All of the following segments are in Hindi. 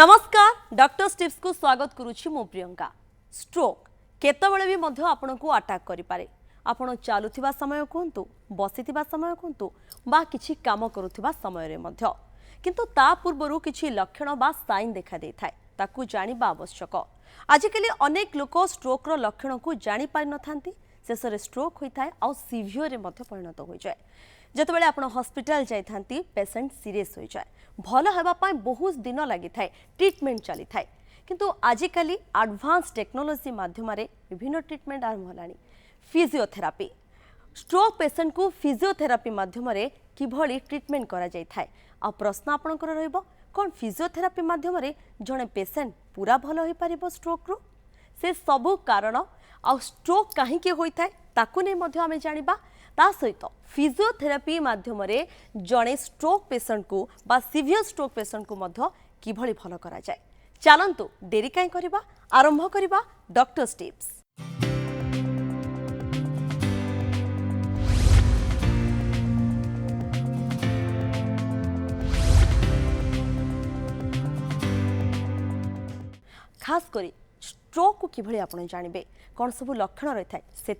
नमस्कार डॉक्टर टिप्स को स्वागत करुछि मो प्रियंका। स्ट्रोक केतबेले भी मध्य आपनकु अटैक करि पारे। आपण चालुथिबा समय कहंतु बसिथिबा समय कहंतु बा किछि काम करुथिबा समय रे मध्य किंतु ता पूर्वरु किछि लक्षण बा साइन देखा देथाय ताकू जानिबा आवश्यक। आजिकली अनेक लोक स्ट्रोक रो लक्षण को जानि पारि नथांती शेषरे स्ट्रोक होइथाय आ सिवियर रे मध्य परिणत होई जाय। जेतबेले आपण हॉस्पिटल जाइथांती पेशेंट सीरियस हो जाए भल हेबा पाई बहुत दिन लगी थाए ट्रीटमेंट चली थाए किंतु आजिकली एडवांस टेक्नोलोजी माध्यम विभिन्न ट्रीटमेंट आरंभ होलानी। फिजियोथेरापी स्ट्रोक पेशेंट को फिजियोथेरापी माध्यम किभली ट्रीटमेंट करा जाय थाए। आ प्रश्न आपनकर रहइबो कोन फिजियोथेरापी माध्यम जणे पेशेंट पूरा भल होई परिबो स्ट्रोक रो से सबु कारण आ स्ट्रोक काहे के होई थाए ताकू नै मध्य आमे जानिबा। ता सहित फिजियोथेरापी माध्यम जड़े स्ट्रोक पेशेंट को बा सीवियर स्ट्रोक पेशेंट को मध्य किभली भल करा जाए। चलंतु डेरी काई करिबा आरंभ करिबा डॉक्टर टिप्स। खास करी स्ट्रोक को किभली आपण जानिबे कौन सब लक्षण रही है से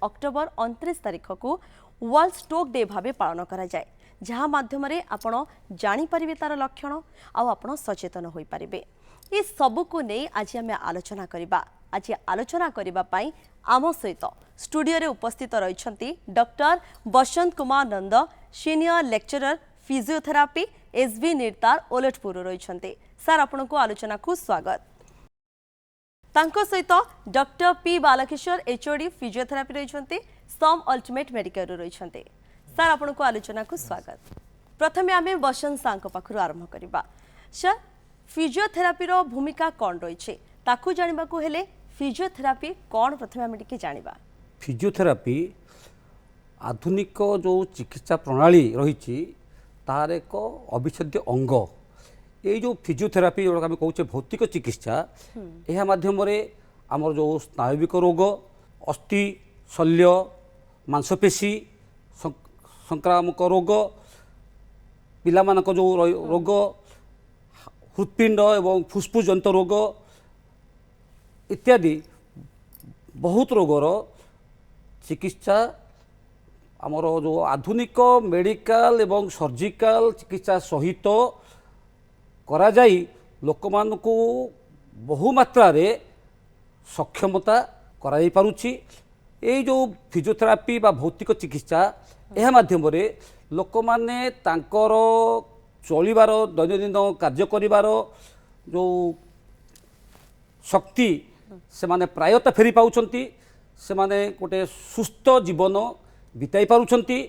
अक्टोबर 29 तारीख को वर्ल्ड स्ट्रोक डे भाव पालन करा जाए जहाँ माध्यम आपण जानी परिबे तार लक्षण आपण सचेतन होई परिबे। ये सबू को नहीं आज आम आलोचना करिबा। आज आलोचना करिबा पाई आम सहित स्टूडियो रे उपस्थित रहिछंती doctor Basant Kumar Nanda senior lecturer physiotherapy SV NIRTAR Olatpur रहिछंती। सर आपन को आलोचना को स्वागत। तांको सहित doctor P Balkishore HOD physiotherapy रहिछंती सम अल्टिमेट मेडिकल रहिछंती। सर आपन को आलोचना को स्वागत। प्रथमे आमे बसंत सांको पाखरु आरंभ करिबा। सर फिजियोथेरापी रो भूमिका कोन रहिछे ताकू जानिबा को हेले फिजियोथेरापी कोन प्रथमे आमे टिके जानिबा। फिजियोथेरापी आधुनिक जो चिकित्सा प्रणाली रही तार एक अविच्छेद्य अंग। ये जो फिजियोथेरापी जो आम कहूँ भौतिक चिकित्सा यह माध्यम आमर जो स्नायविक रोग अस्थि शल्य मांसपेशी संक्रामक रोग पिलामानक जो रोग हृत्पिंड एवं फुस्फुस जनित रोग इत्यादि बहुत रोगर चिकित्सा आमर जो आधुनिक मेडिकल एवं सर्जिकल चिकित्सा सहित करा जाई लोक मान को बहु मात्रा रे सक्षमता करा जाई पारुछि। ए जो फिजियोथेरापी बा भौतिक चिकित्सा यह माध्यम रे लोक माने तांकर चलिबार दैनंदिन कार्य करिबार जो शक्ति से माने प्रायतः फेरी पाउछंती से माने गोटे सुस्थ जीवन बिताई पारुछंती।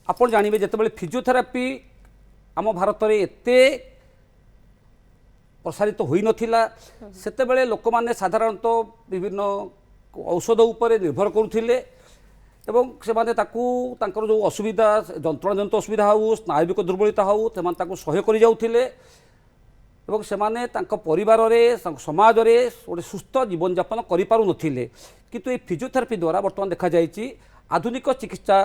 आपण जानिबे जेतेबेले फिजियोथेरापी आम भारत रे एते प्रसारित होई नथिला सेतेबेले लोक माने साधारणतः विभिन्न औषध उपरे निर्भर करुथिले एवं से माने ताकू तांकर जो असुविधा जंत्रणाजनित असुविधा हो स्नायविक दुर्बलता हो सेमान ताकू सहय करि जाउथिले एवं से माने तांको परिवार रे समाज रे गोटे सुस्थ जीवन यापन करि पारु नथिले। किंतु ए फिजियोथेरापी द्वारा वर्तमान देखा जायछि आधुनिक चिकित्सा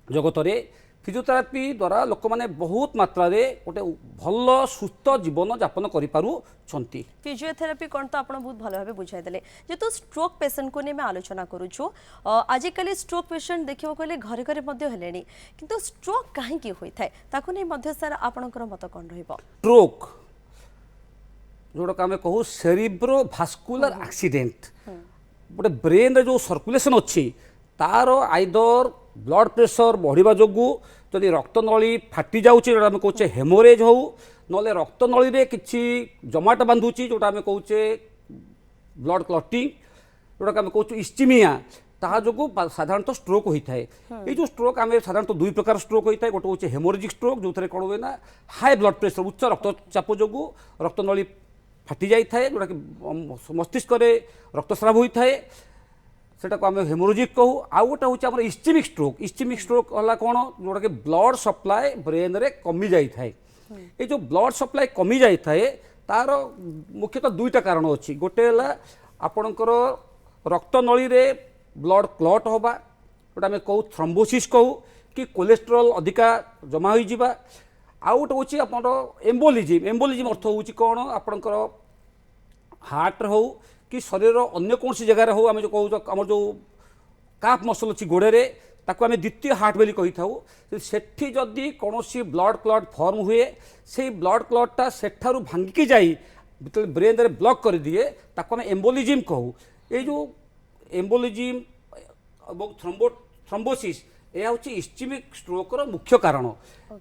जगत रे फिजियोथेरापी द्वारा लोक माने बहुत मात्रा रे गोटे भल सुस्थ जीवन यापन करि पारुछंती। फिजियोथेरापी कोन तो आपण बहुत भलो भाबे बुझाइ देले जेतु स्ट्रोक पेशेंट को ने मैं आलोचना करूछु। आजिकली स्ट्रोक पेशेंट देखिबो कहले घरे घरे मध्ये हेलेनी किंतु स्ट्रोक काहे की होई थाए ताकू ने मध्ये सर आपणकर मत कोन रहिबो। स्ट्रोक जोडा का हमें कहू सेरिब्रो भास्कुलर एक्सीडेंट गोटे ब्रेन रे जो सर्कुलेशन अच्छी तार आइदर ब्लड प्रेशर बढ़िबा जोगु जदि रक्तनली फाटी जाउची जोटा हमें कहूचे हेमोरेज हो नले रक्तनली रे किछि जमाट बांधुची जोटा हमें कहूचे ब्लड क्लॉटिंग जोटा हमें कहूचे इस्चिमिया ताहा जोगु साधारणतः स्ट्रोक होता है। ये जो स्ट्रोक आम साधारणतः दुई प्रकार स्ट्रोक होता है गोटे हूँ हेमोरेजिक स्ट्रोक जो थे कौन हुए ना हाई ब्लड प्रेशर उच्च रक्तचाप जोगु रक्तनली फाटी जाए जोटा कि मस्तिष्क रक्तस्राव होता है सेटा को आम हेमोरेजिक कहू। आउ गोटे हूँ आम इस्चिमिक स्ट्रोक। इस्चिमिक स्ट्रोक है कौन जोटा कि ब्लड सप्लाय ब्रेन रे कमी जाए। ये जो ब्लड सप्लाय कमी जाए तार मुख्यतः दुईटा कारण अच्छी। गोटे है आपणकर रक्तनली रे ब्लड क्लॉट होबा जोटा आम कहू थ्रोम्बोसिस कहू कि कोलेस्टेरोल अधिका जमा हो आउट होची आपण एम्बोलिज्म अर्थ होची कोन आपणकर हार्ट हो कि शरीर अन्य कौन सी जगह हो आम जो कहूँ आम जो काफ मसल अच्छी गोड़े ताको आम द्वितीय हार्ट बोली कही था सेठी जदि कौन ब्लड क्लट फर्म हुए से ब्लड क्लटटा सेठारु भांगिकी जाई ब्रेन रे ब्लॉक कर दिए ताको आम एम्बोलिज्म कहू ये जो एम्बोलिज्म थ्रोम्बोसिस यह हूँ इस्चेमिक स्ट्रोकर मुख्य कारण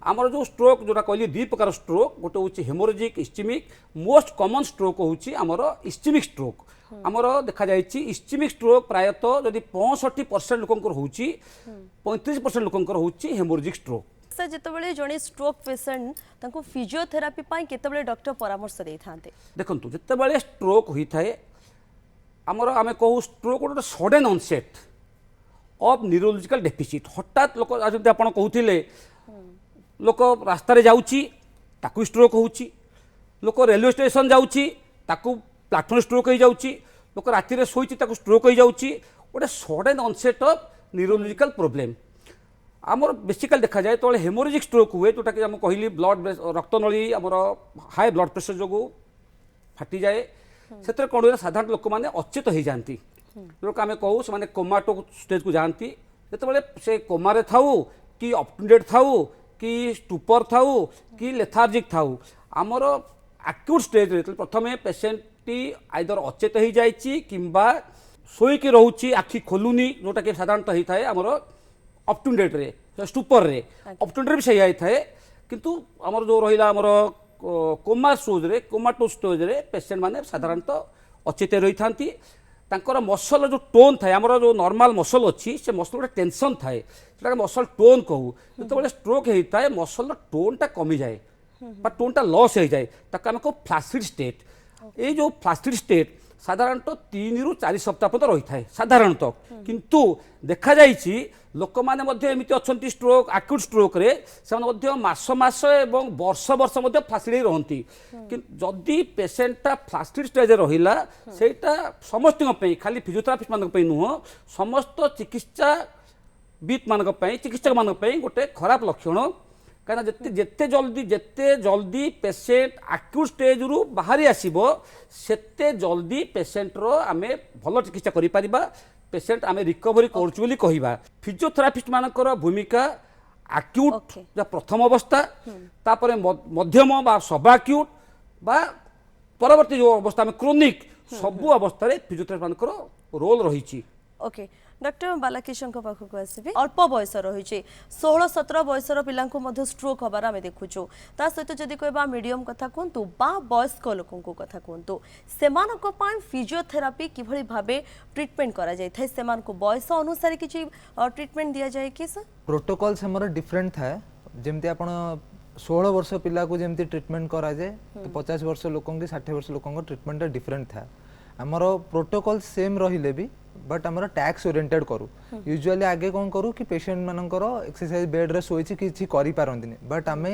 आमर जो स्ट्रोक जोटा कहली दुई प्रकार स्ट्रोक गोटे हूँ haemorrhagic ischaemic most common stroke हूँ आमर इस्चेमिक स्ट्रोक आमर देखा जाइए इस्चेमिक स्ट्रोक प्रायतः जदि 65% लोकंकर हूँ 35% लोकंकर हूँ हेमोरेजिक स्ट्रोक सर जितेबाला जड़े स्ट्रोक पेसेंट तांको फिजियोथेरापी केतबेले डॉक्टर परामर्श दे था देखो जितेबाला स्ट्रोक होता है आमर आम कहू स्ट्रोक गोटे sudden onset of neurological deficit हठात लोक जब आप कहते लोक रास्तार जाऊँगी ताकू स्ट्रोक होची लोक रेलवे स्टेशन जाऊँगी ताकू प्लाटफर्म स्ट्रोक हो जाऊँगी लोक राति शोची ताकू स्ट्रोक हो जाऊँगी गोटे sudden onset of neurological problem आमर बेसिकल देखा जाए तो हेमोरेजिक स्ट्रोक हुए जोटा कि कहली ब्लड रक्तनली आमर हाई ब्लड प्रेशर जो फाटी जाए से कौन हुए साधारण लोक मैंने अचेत हो जाती लोक आम कहू से कोमाटो स्टेज को जाती जिते से कोमारे थाऊ कि अपटुडेट थाऊ कि स्टुपर थाऊ कि लेथार्जिक थाऊ आमर आक्यूट स्टेज रे प्रथमे पेसेंटटी आइदर अचेत हो जाइए किंबा शोईकी रोचे आखि खोलुनी जोटा कि साधारणतः होता है आमर अपटुडेट रे स्टुपर रे अपटुडेट भी सही था किंतु आमर जो रहा आमर कोमा स्टेज रे कोमाटो स्टेज रे पेसेंट माने साधारणतः अचेत रही था तांकर मसल जो टोन थाए आमर जो नॉर्मल मसल अच्छी से मसल गोटे टेंशन थाए से मसल टोन कहू जो स्ट्रोक होता है मसल टोनटा कमी जाए टोनटा लॉस हो जाए ताको आम कहू फ्लासिड स्टेट ये जो फ्लासिड स्टेट साधारणतः 3 ରୁ 4 सप्ताह पर्यंत रही है साधारणतः किंतु देखा जाइए लोक मैंने एमती अच्छा स्ट्रोक आक्यूट स्ट्रोक रे से मास एवं वर्ष वर्ष फ्लासिड रहती जदि पेसेंटा फ्लासिड स्टेज रहा सेटा समस्त खाली फिजियोथेरापिस्ट मानक नुह समस्त चिकित्साविद मानक चिकित्सक मानक गोटे खराब लक्षण कहीं जिते जल्दी पेसेंट आक्यूट स्टेज रु बाहरी आसो सेते जल्दी पेसेंट रो आमे भल चिकित्सा करि परिबा पेसेंट आमे रिकवरी करचुली कहबा फिजियोथेरापिस्ट मानकर भूमिका आक्यूट या प्रथम अवस्था तापरे मध्यम बा सब आक्यूट बा परवर्ती जो अवस्था में क्रोनिक सबु अवस्था रे फिजियोथेरापिस्ट मानकर रोल रही ओके डॉक्टर बालाकृष्ण पाखक आसबे अल्प बयस रही 16-17 बयसर पिला स्ट्रोक हबार आम देखुचु ता सहित जदि कहबा मीडियम कथा कहतु बा वयस्क लोकों कथा कहतु सेमानक पय फिजियोथेरापी किभली भाबे ट्रीटमेंट करा जाय थाय सेमानक बयस अनुसार किछि ट्रीटमेंट दिया जाय कि सर प्रोटोकॉल्स हमर डिफरेंट थाए जेमति आपण 16 वर्ष पिला को जेमति ट्रीटमेंट करा जाय तो 50 वर्ष लोकों की 60 वर्ष लोकों का ट्रीटमेंट डिफरेंट था हमर प्रोटोकॉल सेम रहिले भी बट आमर टैक्स ओरिएंटेड करू यूजुअली आगे कौन करू कि पेशेंट मानकर एक्सरसाइज बेड रे सोइछि किछि करि पारंतिनी बट आमे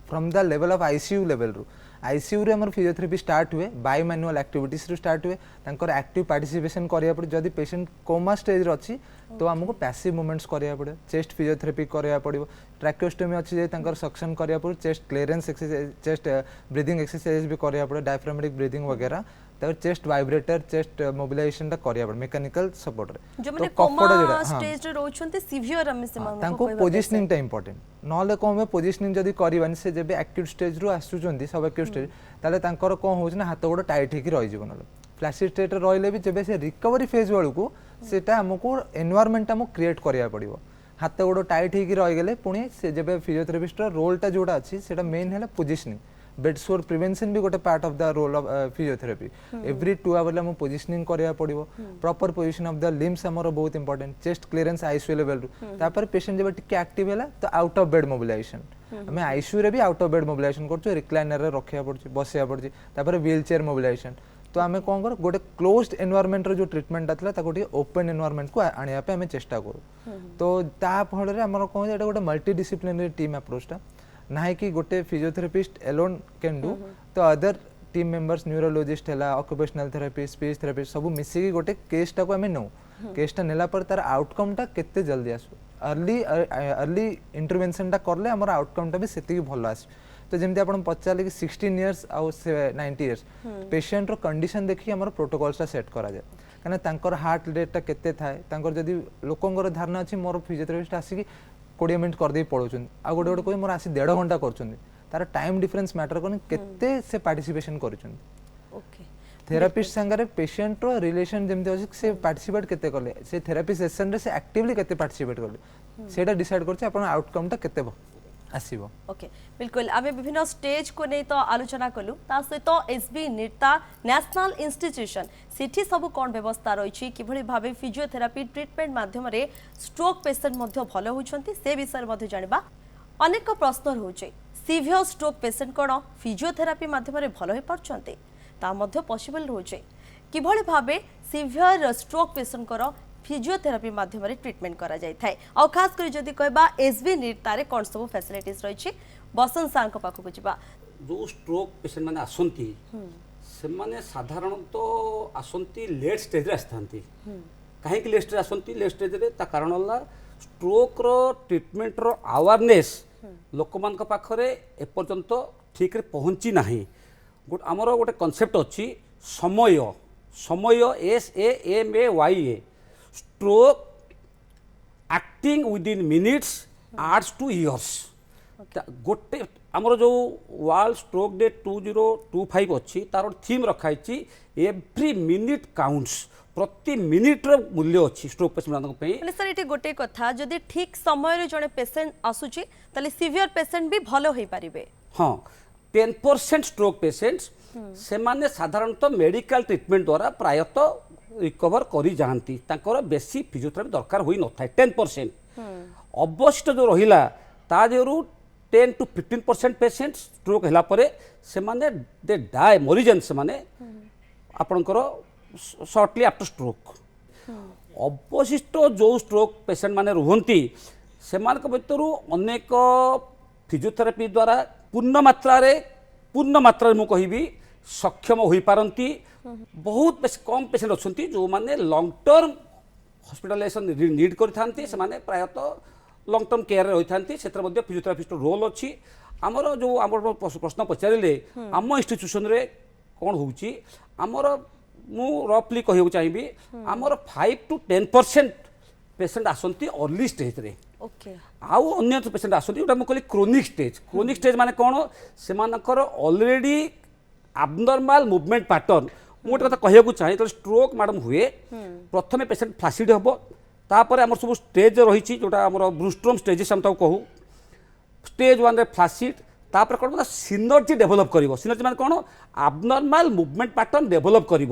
from the level of ICU level रू आईसीयू रे हमर फिजियोथेरेपी स्टार्ट हुए बाय मैनुअल एक्टिविटीज रू स्टार्ट हुए तांकर एक्टिव पार्टिसिपेशन करिया पड़े जदि पेशेंट कोमा स्टेज रे अछि तो हमको पैसिव मूवमेंट्स करिया पड़े चेस्ट फिजियोथेरेपी करिया पड़िबो ट्रैकियोस्टोमी अछि जे तांकर सक्शन करिया पड़े chest clearance exercise chest breathing exercise भी करिया पड़े डायफ्रामेटिक ब्रीदिंग वगैरह चेस्ट वाइब्रेटर चेस्ट मोबिलाइजेशन टा करिया पड़े मैकेनिकल सपोर्ट रे जो माने कोमा स्टेज रे रोचंते सिवियर हम से मांगो तांको पोजिशनिंग टा इंपोर्टेंट नले को में पोजिशनिंग जदी करबानी से जेबे एक्टिव स्टेज रो आसुचंती सब एक्टिव स्टेज ताले तांकर को होछ ना हाथ गोड़ टाइट हेकी रहि जीवन फ्लैसिड स्टेट रे रहले भी जेबे से रिकवरी फेज वालू को सेटा हमको एनवायरनमेंट हमको क्रिएट करिया पड़िबो हाथ गोड़ टाइट हेकी रहि गेले पुणी से जेबे फिजियोथेरेपिस्ट रोल टा जोडा अछि सेटा मेन हैला पोजिशनिंग बेड सोर प्रिवेंशन भी गोटे part of the role of physiotherapy every 2 hour हम पोजिशनिंग करिया पड़िबो proper position of the limbs हमर बहुत important chest clearance ICU level रु तापर पेशेंट जब टिके एक्टिव हैला तो आउट ऑफ बेड मोबिलाइजेशन हमें आईसीयू रे भी आउट ऑफ बेड मोबिलाइजेशन करछु रिक्लाइनर रे रखिया पड़छि बसिया पड़छि तापर व्हील चेयर मोबिलाइजेशन तो आमे कोन कर गोटे क्लोज्ड एनवायरनमेंट रो जो ट्रीटमेंट आतला ताको टी ओपन एनवायरनमेंट को आनिया पे हमें चेष्टा करू तो ता फळ रे हमर कोन एटा गोटे मल्टी डिसिप्लिनरी टीम अप्रोच टा ना कि गोटे फिजियोथेरेपिस्ट एलोन कैन डू तो अदर टीम मेंबर्स न्यूरोलॉजिस्ट है ऑक्युपेशनल थेरेपिस्ट स्पीच थेरेपिस्ट सब मिसिकी गोटे केसटा को आम नौ केसटा नेला पर तार आउटकमटा केते जल्दी आसु अर्ली इंटरवेंशनटा करले हमर आउटकमटा भी सेति भल आसु तो जमी आप पचारे कि 16 इयर्स आउ 90 इयर्स पेशेंट रो कंडीशन देखिए आम प्रोटोकॉल्सटा सेट करा जाए कहीं हार्ट रेटा केते थाए जदि लोकंर धारणा अच्छी मोर फिजियोथेरापिस्ट आसिक 20 मिनट करदे पड़ोचन आ गोटे गोटे कह मोर आसी 1.5 घंटा कर तार टाइम डिफरेंस मैटर करनी केते से पार्टिसिपेशन करुछन थेरापिस्ट संगे पेशेंट रो रिलेशन जमती अछि से पार्टिसिपेट केते करले से थेरापी सेशन रे से एक्टिवली केते पार्टिसिपेट करले सेटा डिसाइड करछ अपन आउटकम ता केते आसीबो। ओके बिल्कुल आमे विभिन्न स्टेज को नहीं तो आलोचना कलु ता सहित एसबी निर्ता नेशनल इंस्टीट्यूशन सिठी सब कोन व्यवस्था रही किभली भाबे फिजियोथेरापी ट्रीटमेंट माध्यम रे स्ट्रोक पेशेंट मध्ये भलो होछंती से विषय मध्ये जानिबा अनेक प्रश्न होचे सीवियर स्ट्रोक पेशेंट कोन फिजियोथेरापी माध्यम रे भलो होई परछंती ता मध्ये पॉसिबल होचे किभली भाबे सीवियर स्ट्रोक पेशेंट को फिजियोथेरापी माध्यम ट्रीटमेंट करा जाय थाए और खास कर जदि कहबा एसबी निर्तारे कोन सब फैसिलिटीज रही बसंत सार को पाखु जिबा जो स्ट्रोक पेशेंट माने आसंती से माने साधारणतः आसंती लेट स्टेज रे आस्थांती काहे कि लेट स्टेज आसंती लेट स्टेज रे ता कारण होला स्ट्रोक रो ट्रीटमेंट रो अवेयरनेस लोक मान को पाखरे ए पर्यंत ठीक रे पहुंची नाही हमर गोटे कांसेप्ट अछि समय समय SAMAYA stroke acting within minutes adds to years गोटे आमर जो वर्ल्ड स्ट्रोक डे 2025 अच्छी तार थीम रखाई एव्री मिनिट काउंट्स प्रति मिनिट रो मूल्य अच्छी स्ट्रोक पेशेंट पे सर ये गोटे कथा जदि ठीक समय रे जने पेशेंट आसुची तले सीवियर पेशेंट भी भलो होई परिबे। हाँ 10% स्ट्रोक पेशेंट्स से माने साधारणतः मेडिकल ट्रीटमेंट द्वारा प्रायतः रिकवर करी जाती बेसी फिजियोथेरापी दरकार होई न थाए 10% अवशिष्ट जो रहिला ता देरु 10 to 15% पेशेंट स्ट्रोक हला परे से माने दे डाई मरीजन से माने आपनकर शॉर्टली आफ्टर स्ट्रोक अवशिष्ट जो स्ट्रोक पेशेंट माने रुहंती से मानक भितरु अनेक फिजियोथेरापी द्वारा पूर्ण मात्रा मु कहिबी सक्षम होई पारंती बहुत बेस कम पेशेंट अच्छी जो माने लॉन्ग टर्म हॉस्पिटलाइजेशन नीड करथांती से माने प्रायतः लॉन्ग टर्म केयर रही था फिजियोथेरापिस्ट रोल अच्छी आमर जो आम प्रश्न पचारे आम इंस्टीट्यूशन रे कौन होची आमर मु रफली कहूँ चाहिए आमर 5 to 10% पेशेंट आसंती अर्ली स्टेज रे आउ अन्य पेशेंट आसंती जोटा मुझे क्रोनिक स्टेज माने कौन से ऑलरेडी एब्नॉर्मल मूवमेंट पैटर्न गोटे कथा कहूँ चाहिए तो स्ट्रोक मैडम हुए प्रथम पेशेंट फ्लासिड हम तापर आम सब स्टेज रही जोटा आम ब्रूस्ट्रोम स्टेजेस हम कहूँ स्टेज 1 रे फ्लासिड तापर कौन सिनर्जी डेभलप कर सिनर्जी माने कौन एब्नॉर्मल मूवमेंट पैटर्न डेभलप कर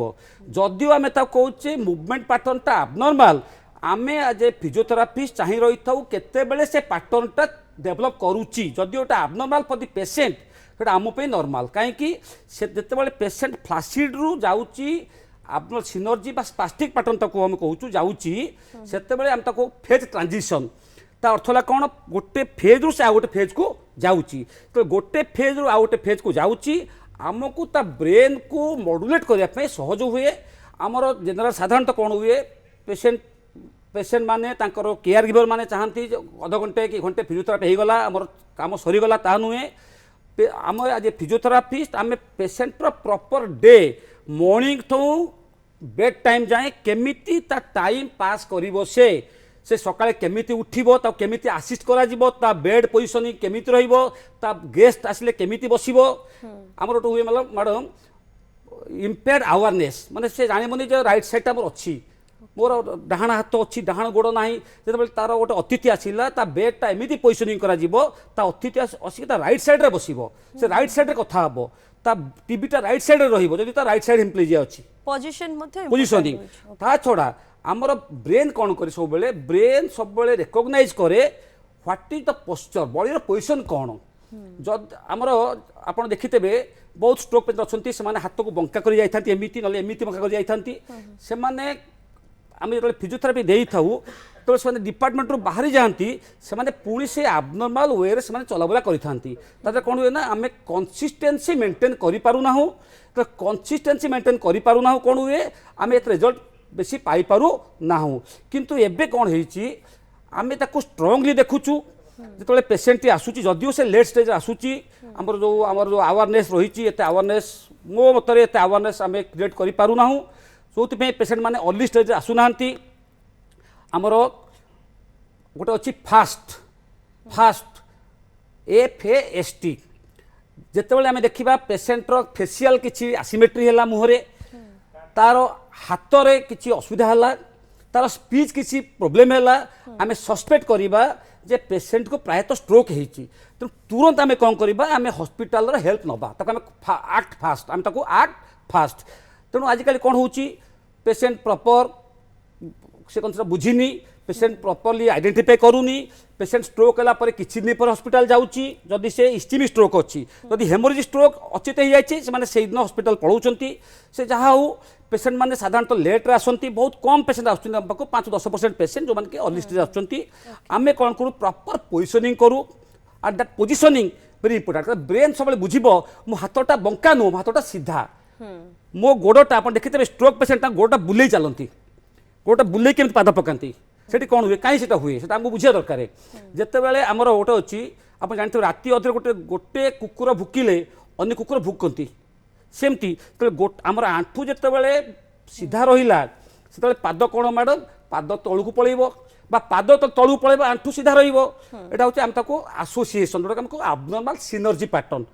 जदिव आम कहे मूवमेंट पैटर्नटा एब्नॉर्मल आमे आज ए फिजियोथेरापिस्ट चाह रही था केतेबेले से पैटर्नटा डेभलप करुच्ची जदि ओटा एब्नॉर्मल फॉर द पेशेंट सेटा आम पे नॉर्मल कहीं से जितेबाला पेशेंट फ्लासिड रु जाऊँगी आप सिनर्जी बा स्पास्टिक पैटर्न तक हम कहूँ जाऊँगी से फेज ट्रांजिशन ता अर्थ है कौन गोटे फेज रु से आउ गोटे फेज को जाऊँगी तो गोटे फेज रु आउ गोटे फेज को जाऊँगी आमको ता ब्रेन को मॉड्यूलेट करने सहज हुए आमर जनरल साधारणतः कौन हुए पेशेंट माने तांकर केयर गिवर माने चाहती अध घंटे कि घंटे फिजियोथेरापी हो गला आमर काम सरीगला ता नुहे आम आज फिजियोथेरापिस्ट आम पेशेंट प्रॉपर डे मॉर्निंग तो बेड टाइम जाए केमिति ता टाइम पास करिवो से सकाळे केमिति उठिबो ता केमिति असिस्ट करा जिवो ता बेड पोजिशनिंग केमिति रहिबो ता गेस्ट आसिले केमिति बसिबो हमर तो हुए मैडम इम्पेयर्ड अवेयरनेस माने से जानिबोनी जे राइट साइड हमर अछि मोर डाहाण हाथ अच्छी डाहाण गोड़ ना जो तार गोटे अतिथि आसला ता बेडटा एमती पोजिशनिंग करा अतिथि आसिक राइट सैड्रे बस से राइट सैड्रे कथा हम ता टीवीटा राइट सैड्रे रही राइट सैड हिम्प्लेजिया अच्छी पोजिशनिंग ता छड़ा आमर ब्रेन कौन करे सब ब्रेन सब रिकग्नाइज करे what is the posture body position कौन जब आमर आप देखिथे बहुत स्ट्रोक पेशेंट अच्छा से हाथ को बंका कर जाती एमती ना एमती बंका कर जाती से आम जो फिजियोथेरापी दे था तो से डिपार्टमेंट रू बाहरी जाती से पुणी से एब्नॉर्मल वे से चलाबुला करते कौन हुए ना आम कंसिस्टेंसी मेंटेन करूना तो कंसिस्टेंसी मेंटेन करूना कौन हुए आम ए रिजल्ट बेसी पाई पारू ना किंतु एबे कौन होती आम ताको स्ट्रांगली देखुचु जो पेसेंट आसूची जदिव से लेट स्टेज आसूची आमर जो अवेयरनेस रही अवेयरनेस मो मतरे एत अवेयरनेस आम क्रिएट कर पारूना जो पेसेंट माने अर्ली स्टेज आसुना आमर गोटे अच्छी फास्ट FAST जितेबाला आम देखा पेसेंटर फेसियाल किसी आसीमेट्री है मुहरे तार हाथ में किसी असुविधा है तार स्पीच किसी प्रोब्लेम है आम सस्पेक्ट करवा जे पेसेंट को प्रायतः स्ट्रोक होती तेणु तुरंत आम कौन करवा आम हॉस्पिटल हेल्प नवा आक्ट फास्ट आम आक्ट फास्ट तेणु आजिकल कौन हो पेसेंट प्रॉपर से कौन बुझीनी पेसेंट प्रॉपरली आइडेंटिफाई करूनी पेसेंट स्ट्रोक है किसी दिन पर हॉस्पिटल जाऊँगी जदि से इस्टीमी स्ट्रोक अच्छी जदि हेमोरेज स्ट्रोक अचित हो जाए से दिन हॉस्पिटल पलाउंट से जहाँ हो पेसेंट मैंने साधारणतः लेट्रे आसती बहुत कम पेसेंट आसुच्च 5-10% पेसेंट जो मैंने अर्ली स्टेज आम कौन करूँ प्रॉपर पोजिशनिंग करूँ at that positioning very important brain सब बुझब मो हाथटा बंका नुह मो हाथटा सीधा मो गोड़टा आप देखिए स्ट्रोक पेसेंट गोड़टा बुले चलती गोड़टा बुले केमती पाद पकाती सेठी कौन हुए कहीं से हुए आमको बुझा दरकार जितेबाला आमर गोटे अच्छी आप जानते राति अधे गोटे गोटे कुकुर भुकिले अन्य कुकुर भुकती सेमती आमर आंठू जितेबाला सीधा रहा से पाद कौन मैडम पाद तलू पलैब पाद तलू पलैब आंठू सीधा रहा हूँ आम आसोसीएसन जोटा आबनर्माल सिनर्जी पैटर्न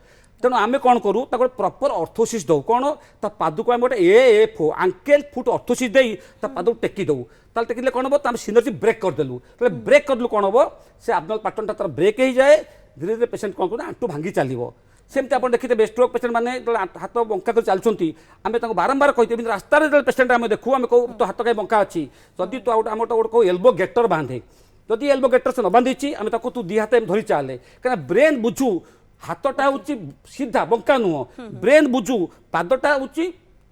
तेणु आम कौन करूँ प्रॉपर अर्थोसिस दौ कौन पाद को आम गोटे AFO आंकेल फुट अर्थोसिस दे पाद को टेकी दऊ ताल टेकिले कौन हम सिनर्जी ब्रेक करदेलु ब्रेक करदेलु कौन हम से आबनर्माल पैटर्न तार ब्रेक हो जाए धीरे धीरे पेसेंट कौन कर आंटू भांगी चलो सेमती आप देखिए स्ट्रोक पेसेंट मैंने हाथ बंका कर चलती आम बारंबार कहते रास्तार पेसेंट आम देखू आम कहूँ तो हाथ कहीं बंका अच्छी जदि तो आम गोटे कहूँ एल्बो गेटर बांधे जदि एल्बो गेटर से न बांधी आम तू दी हाथ धरी चाले कहीं ब्रेन बुझू हाथटा हूँ सीधा बंका नुह ब्रेन बुझू पादटा हूँ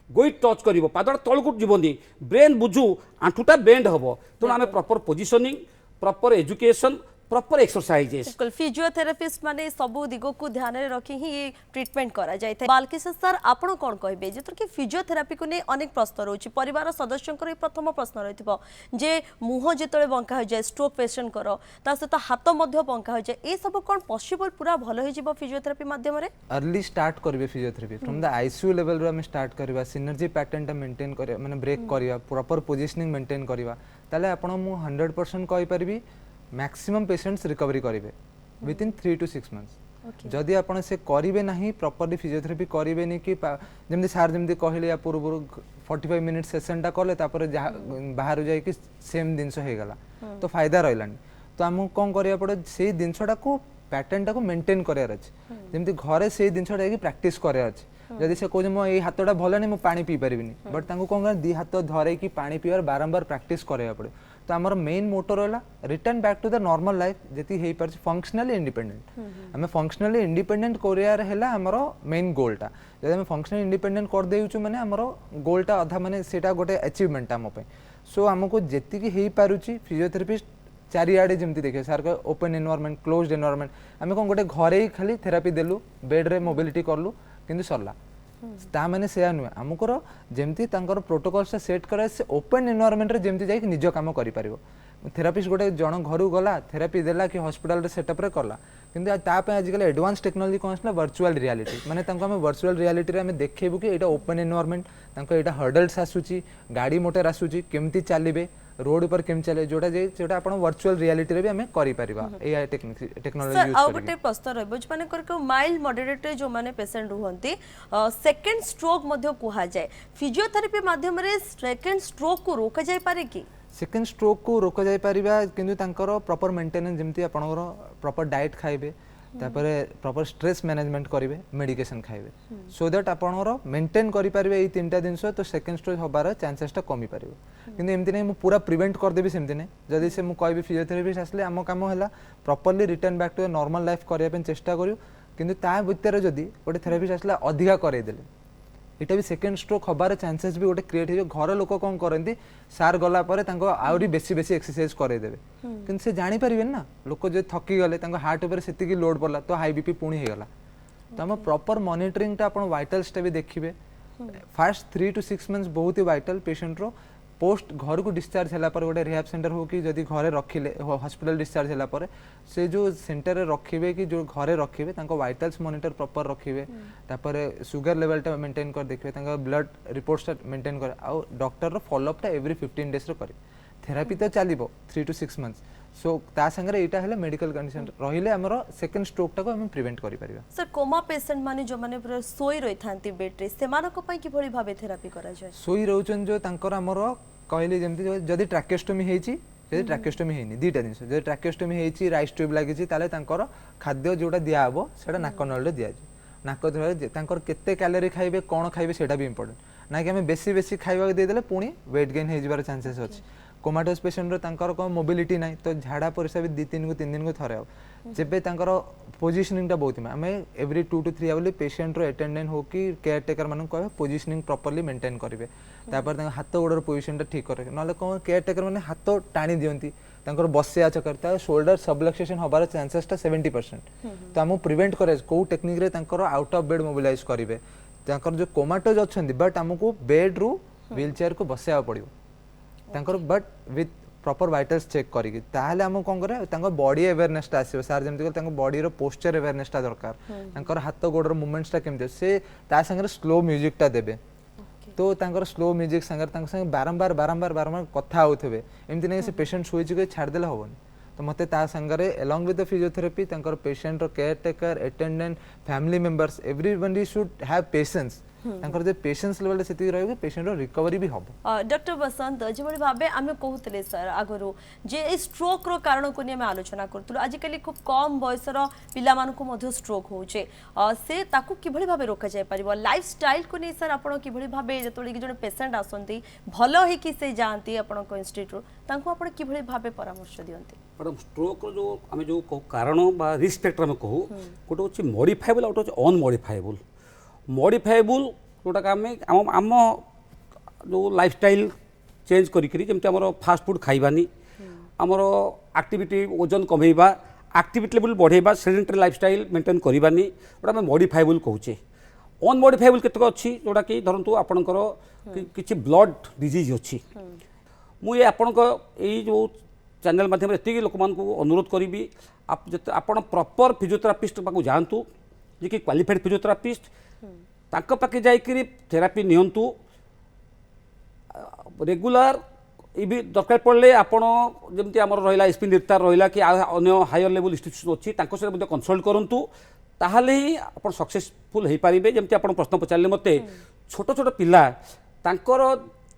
गोई टच कर पादटा तलू जीवनी ब्रेन बुझू आंठूटा बेंड हम तेणु आम proper positioning proper education proper exercises बिल्कुल फिजियोथेरापिस्ट माने सबु दिगो को ध्यान में रखी ही ट्रीटमेंट करा जाय था बालकिशोर सर आपण कोन कहबे जे कि फिजियोथेरापी को ने अनेक प्रश्न रहउछि परिवार सदस्यंकर प्रथम प्रश्न रहितबो जे मुह जेतले बंका हो जाय स्ट्रोक पेशेंट करो ता सहित हाथ मध्य बंका हो जाय ए सब कोन पॉसिबल पूरा भलो हो जिवो फिजियोथेरापी माध्यम रे अर्ली स्टार्ट करबे physiotherapy from the ICU level रो हम स्टार्ट करबा सिनर्जी पैटर्न टा मेंटेन करे माने ब्रेक करबा प्रॉपर पोजिशनिंग मेंटेन करबा ताले आपण मु 100% कहि परबी मैक्सिमम पेशेंट्स रिकवरी करेंगे विथ इन 3 to 6 months जदि आपन से करेंगे नहीं प्रॉपर्ली फिजियोथेरापी करेंगे नहीं कि जमी सार जमी कहले या पूर्व 45 मिनट सेशन टा कले बाहर जाए कि सेम जिनस हो गला तो फायदा रहा तो आमको कौन करा पड़े से जिनसा को पैटर्न टा को मेंटेन करार अच्छे जमी घरे से जिनसा प्रैक्टिस करार अच्छे जदि से कहे मो ये हाथटा भल नहीं मुझे पानी पी पारिनी बट कौन कर दी हाथ धरे कि पानी पीवार बारंबार प्रैक्टिस कराया पड़े तो आमर मेन मोटो रहा return back to the normal life जी हो पारे फंक्शनली इंडिपेंडेंट आम फंक्शनली इंडिपेंडेंट करार आमर मेन गोलटा जब आम फंक्शनली इंडिपेंडेंट कर देउछु माने आमर गोलटा अधा माने सेटा गोटे अचीवमेंट आम सो आमको जेतिकी हो पारुछि फिजियोथेरापिस्ट चारिआडे जमी देखिए सार का ओपन एनवायरनमेंट क्लोज्ड एनवायरनमेंट आम कौन गोटे घरे ही खाली थेरापी देलु बेड रे मोबिलिटी करलु किंतु सरला ता माने से नुहे आमकर जमती प्रोटोकॉल्स सेट कर ओपन एनवायरनमेंट रे जमती जाई निज काम करि पारिबो थेरापिस्ट गोटे जन घर गला थेरापी देला कि हॉस्पिटल रे सेटअप रे करला किंतु ताप आजिकल एडवांस टेक्नोलॉजी कौन आसला वर्चुअल रियलिटी माने तांको हम वर्चुअल रियलिटी रे हम देखेबु कि एटा ओपन एनवायरनमेंट तांको एटा हर्डल्स आसुची गाड़ी मोटर आसुची केमती चलिबे रोड पर केम चले जोटा जे जोटा आपण वर्चुअल रियलिटी रे भी हमें करि परिबा एआई टेक्नोलॉजी यूज सर गोटे प्रश्न रहबो जे माने कर माइल्ड मॉडरेट जो माने पेशेंट रहंती सेकंड स्ट्रोक मध्ये कुहा जाय फिजियोथेरेपी माध्यम रे सेकंड स्ट्रोक को रोका जाय पारे कि सेकंड स्ट्रोक को रोका जाय परिबा किंतु तांकर प्रॉपर मेंटेनेंस जेमती आपणकर प्रॉपर डाइट खाइबे तापरे प्रॉपर स्ट्रेस मैनेजमेंट करेंगे मेडिकेशन खाइबे सो दैट आपणकर मेंटेन करि परिबे ए तीनटा जिंस तो सेकंड स्ट्रोक होबार चांसेसटा कमी पारिबो किंतु एमती नहीं पूरा प्रिवेंट कर देबी सेमती नहीं जदि से मु कहबी फिजियोथेरापिस्ट आसले आम काम हैला properly return back to normal life करिया पे चेष्टा करियो किंतु ता भितर जदि गोटे थेरापिस्ट आसला अधिका करे देले इटा भी सेकंड स्ट्रोक होबार चांसेस भी गोटे क्रिएट हो घर लोक कौन करती सार गला आहरी बेसी बेसी एक्सरसाइज करे देबे किंतु से जानी परिबे ना लोक जो थकी गले हार्ट ऊपर सेतिकी लोड पड़ला तो हाई बीपी पुणी होगला तो आम प्रॉपर मॉनिटरिंग टा आपण वाइटल्स टा भी देखिबे फर्स्ट 3 to 6 months बहुत ही वाइटल पेशेंट रो पोस्ट घर को डिस्चार्ज होला पर गोटे रिहाब सेंटर हो कि जदि घरे रखिले हॉस्पिटल डिस्चार्ज होला पर से जो सेंटर रखिबे कि जो घरे रखिबे तांको वाइटल्स मॉनिटर प्रॉपर रखिबे तापर शुगर लेवल टा मेंटेन कर देखिबे तांको ब्लड रिपोर्ट्स मेंटेन कर आ डॉक्टर रो फॉलो अप टा एवरी 15 डेज रो करे थेरापी तो चलिबो 3 to 6 मंथ्स सो ता संगे एटा हेले मेडिकल कंडीशन रहिले हमरो सेकंड स्ट्रोक टा को हम प्रिवेंट करि परिबा सर कोमा पेशेंट माने जो माने पूरा सोई रही थांती बेड रे सेमानो को पई कि भली भाबे थेरापी करा जाय सोई रहउचन जो तांकर हमरो कहले जेमति जदि ट्रैकेस्टोमी हेची जदि ट्रैकेस्टोमी हेनी दीटा दिन जदि ट्रैकेस्टोमी हेची राइस ट्यूब लागिची ताले तांकर खाद्य जोटा दिया हबो सेटा नाक नळले दिया जे नाक धरे तांकर केते कैलोरी खाइबे कोन खाइबे सेटा भी इंपोर्टेंट ना कि हमें बेसी खाइबा दे देले पुनी वेट गेन हे जिबार चांसेस अछि कोमाटोस पेशेंट रो तांकर को मोबिलिटी नै तो झाड़ा परिसा भी 2-3 दिन को थरे जेबे तांकर पोजिशनिंग टा बहुत में हमें एवरी 2 to 3 आवर पेशेंट रो अटेंडेंट हो कि केयर टेकर मानन कहबे पोजिशनिंग प्रॉपर्ली मेंटेन करिवे तापर तांकर हाथ गोडर पोजिशन टा ठीक करे नले को केयर टेकर माने हाथ टाणी दियंती तांकर बसे करता शोल्डर सबलक्सेशन होबार चांसेस टा 70% तो हम प्रिवेंट करे को टेक्निक रे तांकर आउट ऑफ बेड मोबिलाइज करिवे तांकर जो कोमाटोज अछंदी बट हमको बेड रु व्हील चेयर को बसेआ पड़ियो तांकर but with proper vitals check करिकि ताहले हम कोन करे तांकर बॉडी अवेयरनेस टा आसीबो सर जेमति तांकर बॉडी रो पोस्चर अवेयरनेस टा दरकार तांकर हाथ गोडर मूवमेंट्स टा केमते से ता संगे स्लो म्यूजिक टा देबे तो तांकर स्लो म्यूजिक संगे बारंबार कथा होथबे एमति नै से पेशेंट सोई जगे छाड़ देला होबनी तो मते ता संगे अलोंग विथ द फिजियोथेरेपी तांकर पेशेंट रो caretaker attendant family members everybody should have patience तांकर जे पेशेंस लेवल सेति रहबे पेशेंट रो रिकवरी भी हबो डॉक्टर बसंत जेबडी भाबे आमे कहउतले सर आगरो जे ए स्ट्रोक रो कारण को ने आलोचना करतुल आज कली खूब कम बयस रो पिला मान को मध्य स्ट्रोक होचे से ताकू किभली भाबे रोका जाय परिबो लाइफस्टाइल को ने सर आपण किभली भाबे जतोली कि जने पेशेंट आसंती भलो हे कि से जानती आपण को इंस्टीट्यूट तांको आपण किभली भाबे परामर्श दियंती मैडम स्ट्रोक रो जो आमे जो कारण बा रिस्क फैक्टर में कहू गोटे होची मॉडिफाएबल और होची अनमॉडिफाएबल मॉडिफाएबल जोटा का आम आम जो लाइफस्टाइल चेंज करी जमती आमर फास्ट फूड खाइबानी आमर एक्टिविटी ओजन कमेबा एक्टिविटी लेवल बढ़ेबा सेडेंटरी लाइफस्टाइल मेंटेन करबानी जोटा आम मॉडिफाएबल कहूचे अनमॉडिफाएबल केतक अच्छी जोटा कि धरतु आपणकर किछि ब्लड डिजीज अच्छी मुझे आपण जो चैनल माध्यम एति लोक अनुरोध करी आपण प्रॉपर फिजियोथेरापिस्ट पाक जातु जे कि क्वालिफाइड फिजियोथेरापिस्ट तांको पाके जाइकरी थेरापी नियंतु रेगुलर इबी दरकार पड़ले आपण जमती आमर रहिला एसपी निर्तार रहिला कि अन्य हायर लेवल इंस्टीट्यूशन अच्छी तांको से कंसल्ट करंतु ताहले ही आपण सक्सेसफुल हो पारिबे जमती आपण प्रश्न पचारले मते छोट छोट पिला तांकर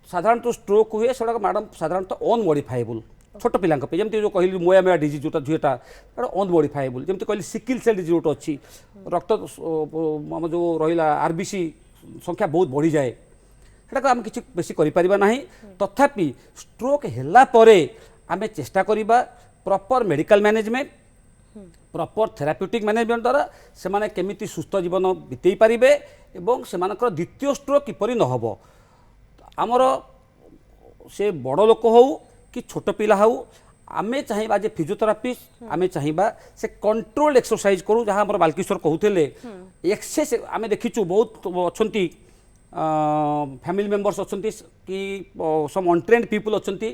साधारणतः स्ट्रोक हुए सेटा मैडम साधारणतः अनमॉडिफाएबल छोट पिला जमी जो कहली मोयामया डिजीज जोटा झीटा अनमॉडिफाएबल जमी कहली सिकिल सेल डिजीज जो अच्छी रक्त आम जो रहा आरबीसी संख्या बहुत बढ़ी जाए सेटा आम किसी बेसी करें तथापि स्ट्रोक हैला परे आमे चेष्टा करिबा proper medical management proper therapeutic management द्वारा से माने केमिति सुस्थ जीवन बितेई पारिबे एवं सेमानकर द्वितीय स्ट्रोक किपरि न हबो आमर से बड़ लोक हो कि छोट पिला हो आमे चाहिबा जे फिजियोथेरापिस्ट आमे चाहिबा से कंट्रोल्ड एक्सरसाइज करू जहाँ हमर बालकिशोर कहूले एक्सेस आमे देखिचु बहुत अच्छी फैमिली मेंबर्स अच्छी कि सम अनट्रेन्ड पीपल अच्छी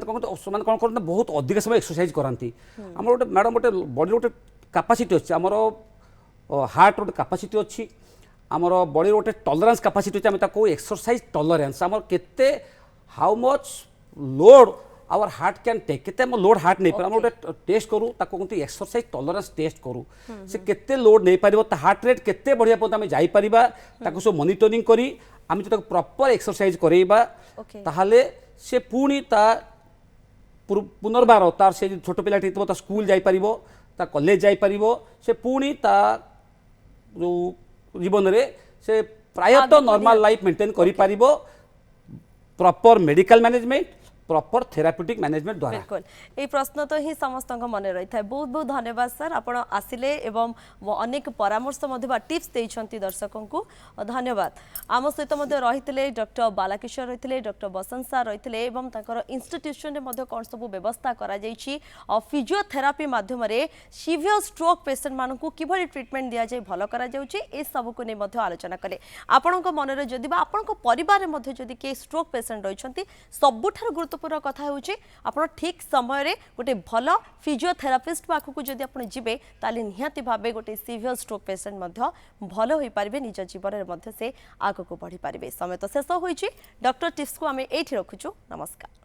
कौन करते बहुत अधिक समय एक्सरसाइज कराती आम गोटे मैडम गोटे बॉडी गोटे कैपेसिटी अच्छी आमर हार्ट गोटे कैपेसिटी अच्छी आमर बॉडी गोटे टॉलरेंस कैपेसिटी अच्छी आम एक्सरसाइज टॉलरेंस आमर केते how much load our heart can take केते हम लोड हार्ट नहीं पर हम गोटे टेस्ट करूँ ताको कहते एक्सरसाइज टॉलरेंस टेस्ट करूँ से केते लोड नहीं पारिबो ता हार्ट रेट केते बढ़िया पर्यंत आम जाई परिबा ताको सब मॉनिटरिंग करी आम जो प्रॉपर एक्सरसाइज करेबा ताहले से पुणी ता पुनर्बार तार से छोट पिला ता स्कूल जाई परिबो ता कॉलेज जाई परिबो से पुणी ता जो जीवन रे से प्रायतः नॉर्मल लाइफ मेंटेन करि परिबो proper medical management proper therapeutic management द्वारा। बिल्कुल ये प्रश्न तो ही समस्त मन रही है। बहुत बहुत धन्यवाद सर, आप आसिले एवं अनेक परामर्श टिप्स देइछंती दर्शकों को धन्यवाद। आम सहित रही डॉक्टर बालाकिशोर रही, डॉक्टर बसंत सार रही, इंस्टीट्यूशन में कौन सब व्यवस्था करा फिजियोथेरापी माध्यम सीवियर स्ट्रोक पेसेंट मान किभली ट्रीटमेंट दि जाए भल करा ए सब को नहीं आलोचना कले। आपण मन जदि आपण परिवार में जदि किए स्ट्रोक पेसेंट रही सबुठार गुरुत्वपूर्ण कथा होची आपण ठीक समय रे गोटे भल फिजियोथेरापिस्ट पाखक जदि आपण जिबे ताले निहाती भाबे गोटे सीवियर स्ट्रोक पेसेंट मध्य भल होई पारिबे, निज जीवन रे मध्य से आगको बढ़ी पारिबे। समय तो शेष होईची। डॉक्टर टिप्स को आमे एठी रखुछु। नमस्कार।